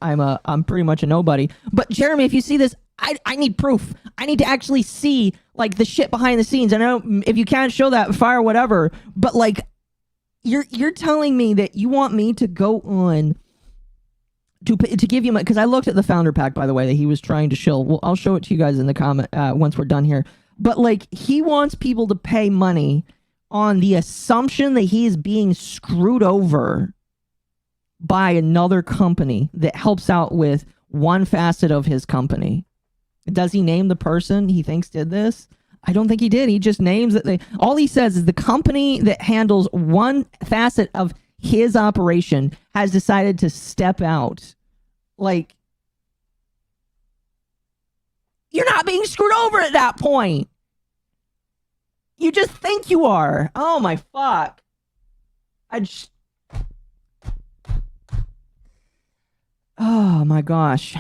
pretty much a nobody. But Jeremy, if you see this, I need proof. I need to actually see the shit behind the scenes. I know if you can't show that, fire whatever. But you're telling me that you want me to go on to give you my, because I looked at the founder pack, by the way, that he was trying to shill. Well, I'll show it to you guys in the comment once we're done here. But he wants people to pay money on the assumption that he is being screwed over by another company that helps out with one facet of his company. Does he name the person he thinks did this? I don't think he did. He just names that all he says is the company that handles one facet of his operation has decided to step out. You're not being screwed over at that point. You just think you are. Oh my fuck. Oh my gosh.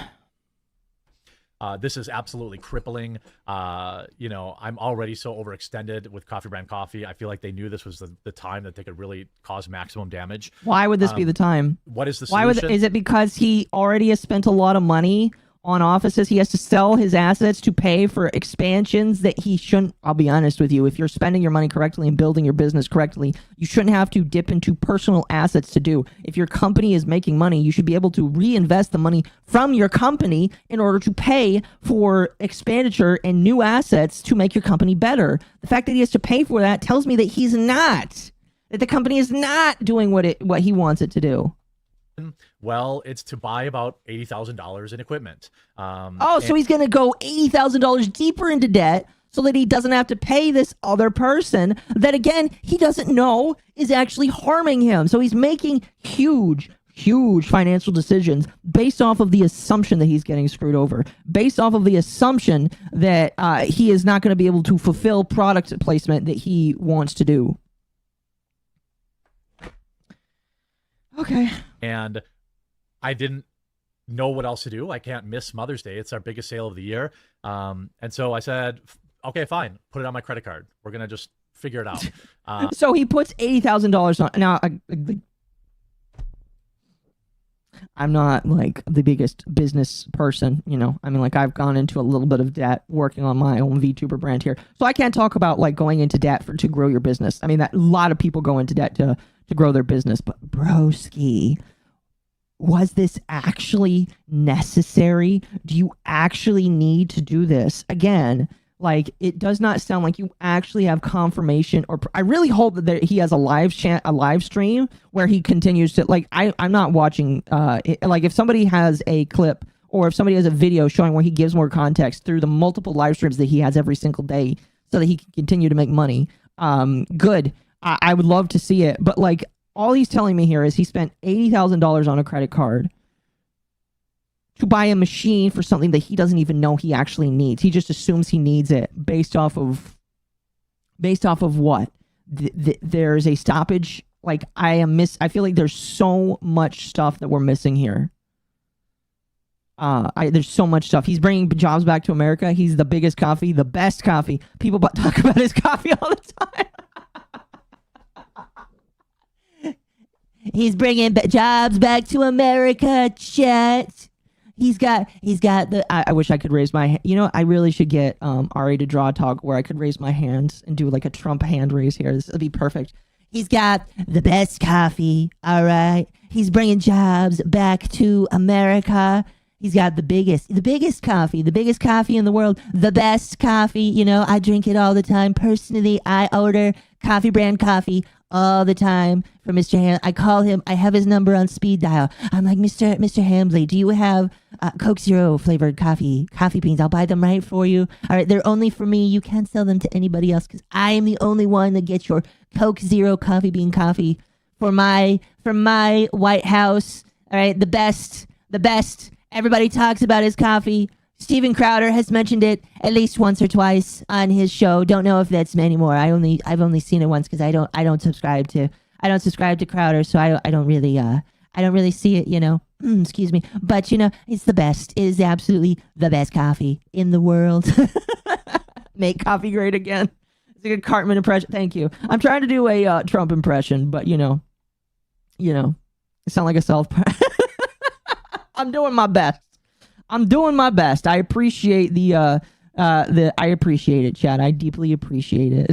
This is absolutely crippling. You know, I'm already so overextended with Coffee Brand Coffee. I feel like they knew this was the time that they could really cause maximum damage. Why would this be the time? What is the Why solution? is it because he already has spent a lot of money on offices? He has to sell his assets to pay for expansions that he shouldn't. I'll be honest with you. If you're spending your money correctly and building your business correctly, you shouldn't have to dip into personal assets to do. If your company is making money, you should be able to reinvest the money from your company in order to pay for expenditure and new assets to make your company better. The fact that he has to pay for that tells me that he's not, that the company is not doing what he wants it to do. Well, it's to buy about $80,000 in equipment. So he's going to go $80,000 deeper into debt so that he doesn't have to pay this other person that, again, he doesn't know is actually harming him. So he's making huge financial decisions based off of the assumption that he's getting screwed over, based off of the assumption that he is not going to be able to fulfill product placement that he wants to do. Okay. And I didn't know what else to do. I can't miss Mother's Day. It's our biggest sale of the year. And so I said, okay, fine. Put it on my credit card. We're going to just figure it out. So he puts $80,000 on. Now, I'm not like the biggest business person, you know. I mean, like, I've gone into a little bit of debt working on my own VTuber brand here. So I can't talk about like going into debt to grow your business. I mean, that a lot of people go into debt to grow their business. But broski, was this actually necessary? Do you actually need to do this? Again, like, it does not sound like you actually have confirmation, or I really hope that he has a live stream where he continues to, like, I'm not watching, like, if somebody has a clip or if somebody has a video showing where he gives more context through the multiple live streams that he has every single day so that he can continue to make money, good. I would love to see it. But, like, all he's telling me here is he spent $80,000 on a credit card to buy a machine for something that he doesn't even know he actually needs. He just assumes he needs it based off of what? There's a stoppage. Like, I feel like there's so much stuff that we're missing here. There's so much stuff. He's bringing jobs back to America. He's the biggest coffee, the best coffee. People talk about his coffee all the time. He's bringing jobs back to America, chat. He's got the, I wish I could raise my hand. You know, I really should get Ari to draw a talk where I could raise my hands and do like a Trump hand raise here. This would be perfect. He's got the best coffee, all right? He's bringing jobs back to America. He's got the biggest coffee in the world, the best coffee. You know, I drink it all the time. Personally, I order Coffee Brand Coffee all the time for Mr. Ham. I call him. I have his number on speed dial. I'm like, Mr. Hambley, do you have Coke Zero flavored coffee beans? I'll buy them right for you. All right, they're only for me. You can't sell them to anybody else because I am the only one that gets your Coke Zero coffee bean coffee for my White House. All right, the best. Everybody talks about his coffee. Steven Crowder has mentioned it at least once or twice on his show. Don't know if that's anymore. I've only seen it once because I don't subscribe to Crowder, so I don't really see it, you know. Excuse me. But you know, it's the best. It is absolutely the best coffee in the world. Make coffee great again. It's a good Cartman impression. Thank you. I'm trying to do a Trump impression, but you know, I sound like a self. I'm doing my best. I appreciate I appreciate it, Chad. I deeply appreciate it.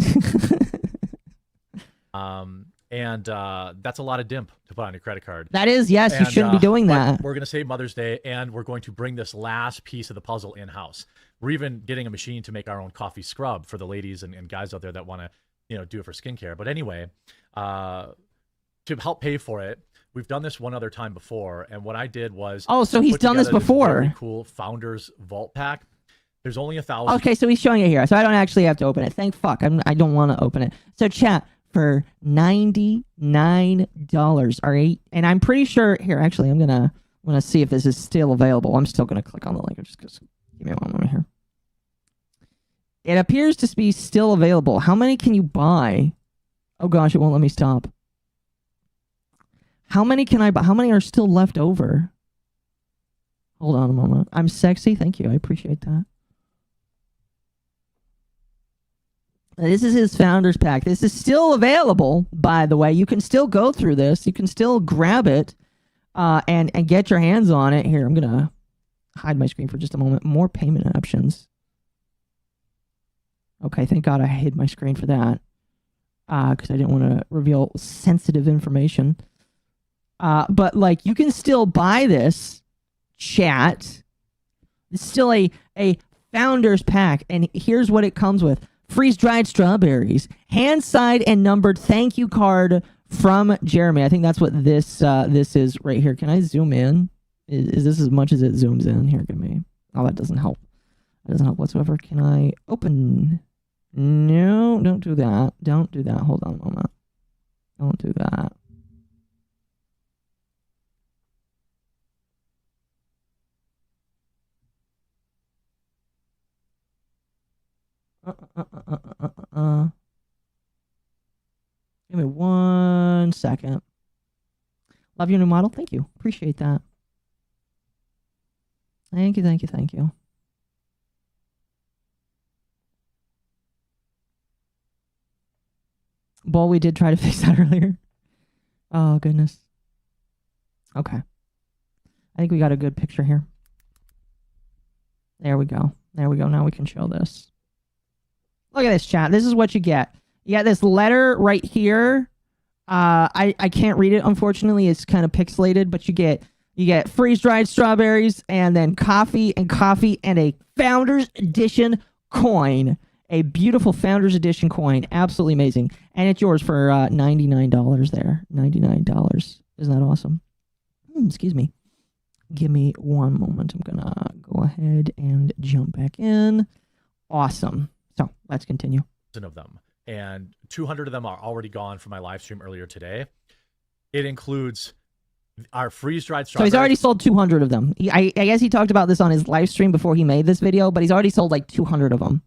And that's a lot of dimp to put on your credit card. That is, yes, you shouldn't be doing that. We're going to save Mother's Day, and we're going to bring this last piece of the puzzle in-house. We're even getting a machine to make our own coffee scrub for the ladies and guys out there that want to, you know, do it for skincare. But anyway, to help pay for it, we've done this one other time before, and what I did was... Oh, so he's done this before. Very cool Founders Vault Pack. There's only 1,000. Okay, so he's showing it here, so I don't actually have to open it. Thank fuck. I don't want to open it. So chat, for $99, all right? And I'm pretty sure... Here, actually, I'm gonna see if this is still available. I'm still going to click on the link. Just give me one moment here. It appears to be still available. How many can you buy? Oh gosh, it won't let me stop. How many can I buy? How many are still left over? Hold on a moment. I'm sexy. Thank you. I appreciate that. This is his founder's pack. This is still available, by the way. You can still go through this. You can still grab it and get your hands on it. Here, I'm going to hide my screen for just a moment. More payment options. Okay, thank God I hid my screen for that because I didn't want to reveal sensitive information. But, like, you can still buy this, chat. It's still a founder's pack, and here's what it comes with. Freeze-dried strawberries, hand-signed and numbered thank you card from Jeremy. I think that's what this is right here. Can I zoom in? Is this as much as it zooms in? Here, give me. Oh, that doesn't help. That doesn't help whatsoever. Can I open? No, don't do that. Don't do that. Hold on a moment. Don't do that. Give me 1 second. Love your new model. Thank you. Appreciate that. Thank you, thank you, thank you. Well, we did try to fix that earlier. Oh, goodness. Okay. I think we got a good picture here. There we go. There we go. Now we can show this. Look at this, chat. This is what you get. You got this letter right here. I can't read it, unfortunately. It's kind of pixelated, but you get freeze-dried strawberries and then coffee and a Founders Edition coin. A beautiful Founders Edition coin. Absolutely amazing. And it's yours for $99 there. $99. Isn't that awesome? Excuse me. Give me one moment. I'm going to go ahead and jump back in. Awesome. So let's continue. Of them, and 200 of them are already gone from my live stream earlier today. It includes our freeze-dried strawberries. So he's already sold 200 of them. I guess he talked about this on his live stream before he made this video, but he's already sold like 200 of them.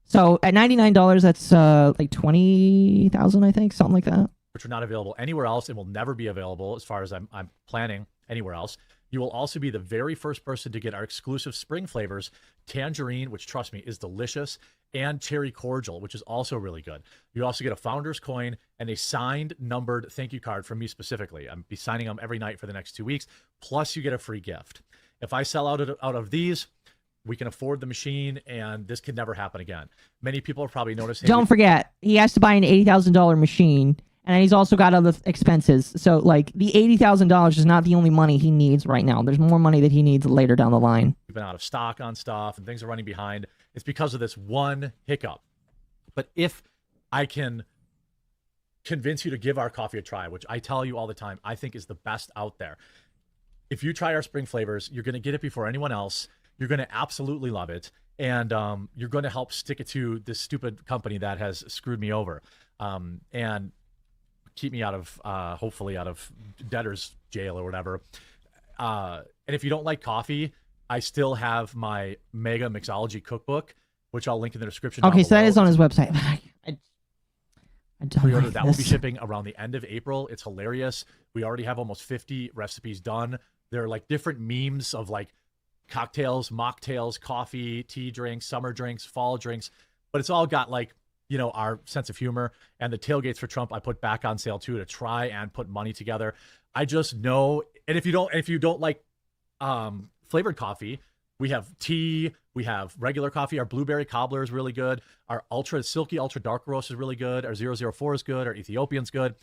So at $99, that's like 20,000, I think, something like that. Which are not available anywhere else and will never be available as far as I'm planning anywhere else. You will also be the very first person to get our exclusive spring flavors, tangerine, which trust me is delicious, and cherry cordial, which is also really good. You also get a founder's coin and a signed, numbered thank you card from me specifically. I'm be signing them every night for the next 2 weeks. Plus, you get a free gift. If I sell out of these, we can afford the machine, and this could never happen again. Many people are probably noticing. Don't forget, he has to buy an $80,000 machine, and he's also got other expenses. So, like, the $80,000 is not the only money he needs right now. There's more money that he needs later down the line. We've been out of stock on stuff, and things are running behind. It's because of this one hiccup. But if I can convince you to give our coffee a try, which I tell you all the time, I think is the best out there. If you try our spring flavors, you're going to get it before anyone else. You're going to absolutely love it. And you're going to help stick it to this stupid company that has screwed me over. And keep me out of, hopefully out of debtor's jail or whatever. And if you don't like coffee, I still have my Mega Mixology cookbook, which I'll link in the description. Okay, so that is on his website. I don't pre-order like that this. will be shipping around the end of April. It's hilarious. We already have almost 50 recipes done. They're like different memes of like cocktails, mocktails, coffee, tea drinks, summer drinks, fall drinks, but it's all got like, you know, our sense of humor. And the tailgates for Trump I put back on sale too to try and put money together. I just know, and if you don't like flavored coffee, we have tea, we have regular coffee. Our blueberry cobbler is really good. Our ultra silky, ultra dark roast is really good. Our 004 is good. Our Ethiopian's good.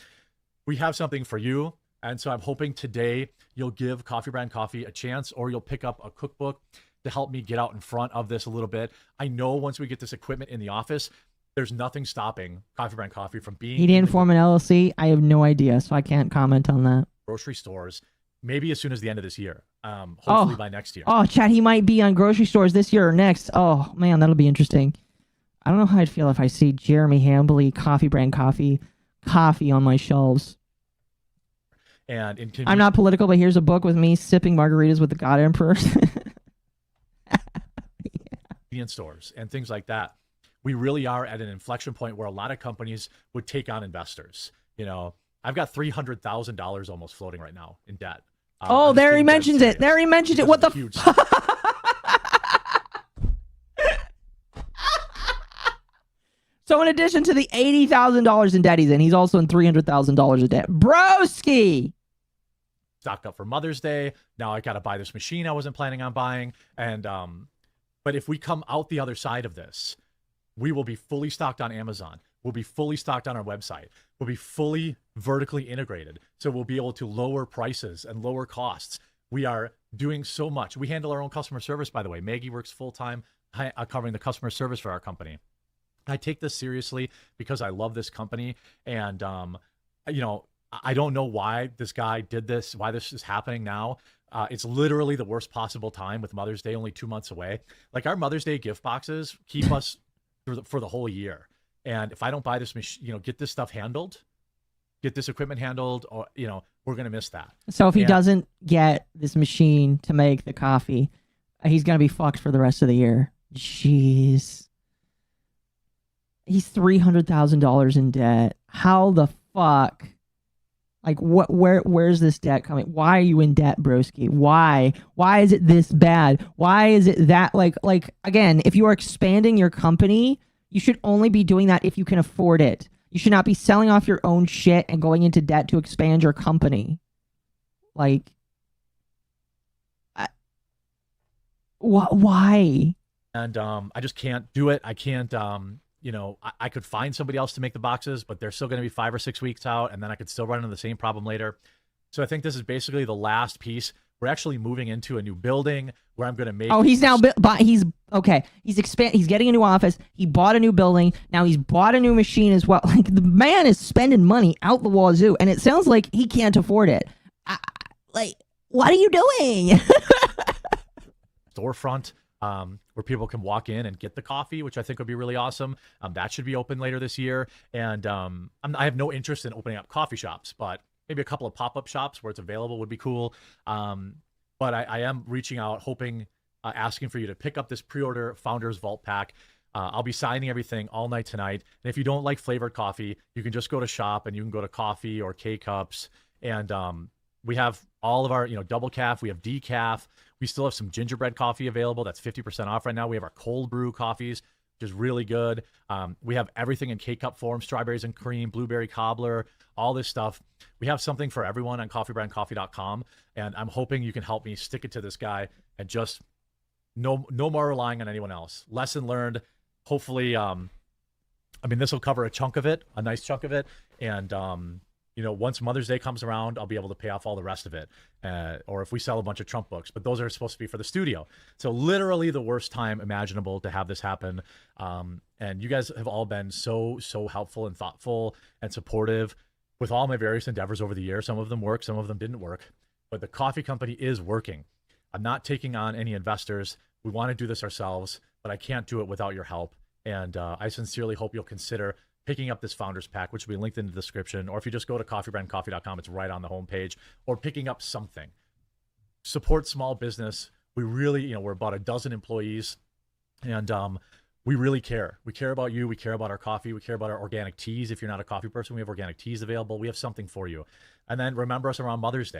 We have something for you. And so I'm hoping today you'll give Coffee Brand Coffee a chance, or you'll pick up a cookbook to help me get out in front of this a little bit. I know once we get this equipment in the office, there's nothing stopping Coffee Brand Coffee from being. He didn't form an LLC. I have no idea, so I can't comment on that. Grocery stores, maybe as soon as the end of this year. Hopefully by next year. Oh, Chad, he might be on grocery stores this year or next. Oh, man, that'll be interesting. I don't know how I'd feel if I see Jeremy Hambley, Coffee Brand Coffee on my shelves. And I'm not political, but here's a book with me sipping margaritas with the God Emperor. Convenience stores and things like that. We really are at an inflection point where a lot of companies would take on investors. You know, I've got $300,000 almost floating right now in debt. Oh, I'm just there he being dead mentions it. serious. There he mentioned it. Because What it's the? huge. So in addition to the $80,000 in debt he's in, he's also in $300,000 of debt. Broski. Stocked up for Mother's Day. Now I got to buy this machine I wasn't planning on buying. And but if we come out the other side of this, we will be fully stocked on Amazon. We'll be fully stocked on our website. We'll be fully vertically integrated. So we'll be able to lower prices and lower costs. We are doing so much. We handle our own customer service, by the way. Maggie works full-time covering the customer service for our company. I take this seriously because I love this company. And, you know, I don't know why this guy did this, why this is happening now. It's literally the worst possible time with Mother's Day only 2 months away. Like our Mother's Day gift boxes keep us for the whole year. And if I don't buy this machine, you know, get this stuff handled, get this equipment handled, or, you know, we're going to miss that. So if he doesn't get this machine to make the coffee, he's going to be fucked for the rest of the year. Jeez. He's $300,000 in debt. How the fuck? Like where's this debt coming? Why are you in debt, broski? Why is it this bad? Why is it that like again, if you are expanding your company, you should only be doing that if you can afford it. You should not be selling off your own shit and going into debt to expand your company. Like why? And I just can't do it. I can't you know, I could find somebody else to make the boxes, but they're still going to be 5 or 6 weeks out, and then I could still run into the same problem later. So I think this is basically the last piece. We're actually moving into a new building where I'm going to make. Oh, he's now he's okay. He's getting a new office. He bought a new building. Now he's bought a new machine as well. Like the man is spending money out the wazoo, and it sounds like he can't afford it. Like, what are you doing? Storefront. Where people can walk in and get the coffee, which I think would be really awesome. That should be open later this year. And I have no interest in opening up coffee shops, but maybe a couple of pop-up shops where it's available would be cool. But I am reaching out, hoping, asking for you to pick up this pre-order Founders Vault Pack. I'll be signing everything all night tonight. And if you don't like flavored coffee, you can just go to shop and you can go to coffee or K-Cups. And we have all of our, you know, double calf. We have decaf. We still have some gingerbread coffee available. That's 50% off right now. We have our cold brew coffees, which is really good. We have everything in K-Cup form, strawberries and cream, blueberry cobbler, all this stuff. We have something for everyone on coffeebrandcoffee.com. And I'm hoping you can help me stick it to this guy and just no more relying on anyone else. Lesson learned. Hopefully, I mean, this will cover a chunk of it, a nice chunk of it. And, you know, once Mother's Day comes around, I'll be able to pay off all the rest of it. Or if we sell a bunch of Trump books, but those are supposed to be for the studio. So literally the worst time imaginable to have this happen. And you guys have all been so helpful and thoughtful and supportive with all my various endeavors over the years. Some of them worked, some of them didn't work, but the coffee company is working. I'm not taking on any investors. We want to do this ourselves, but I can't do it without your help. And I sincerely hope you'll consider picking up this Founders Pack, which will be linked in the description, or if you just go to coffeebrandcoffee.com, it's right on the homepage, or picking up something. Support small business. We really, you know, we're about a dozen employees, and we really care. We care about you. We care about our coffee. We care about our organic teas. If you're not a coffee person, we have organic teas available. We have something for you. And then remember us around Mother's Day.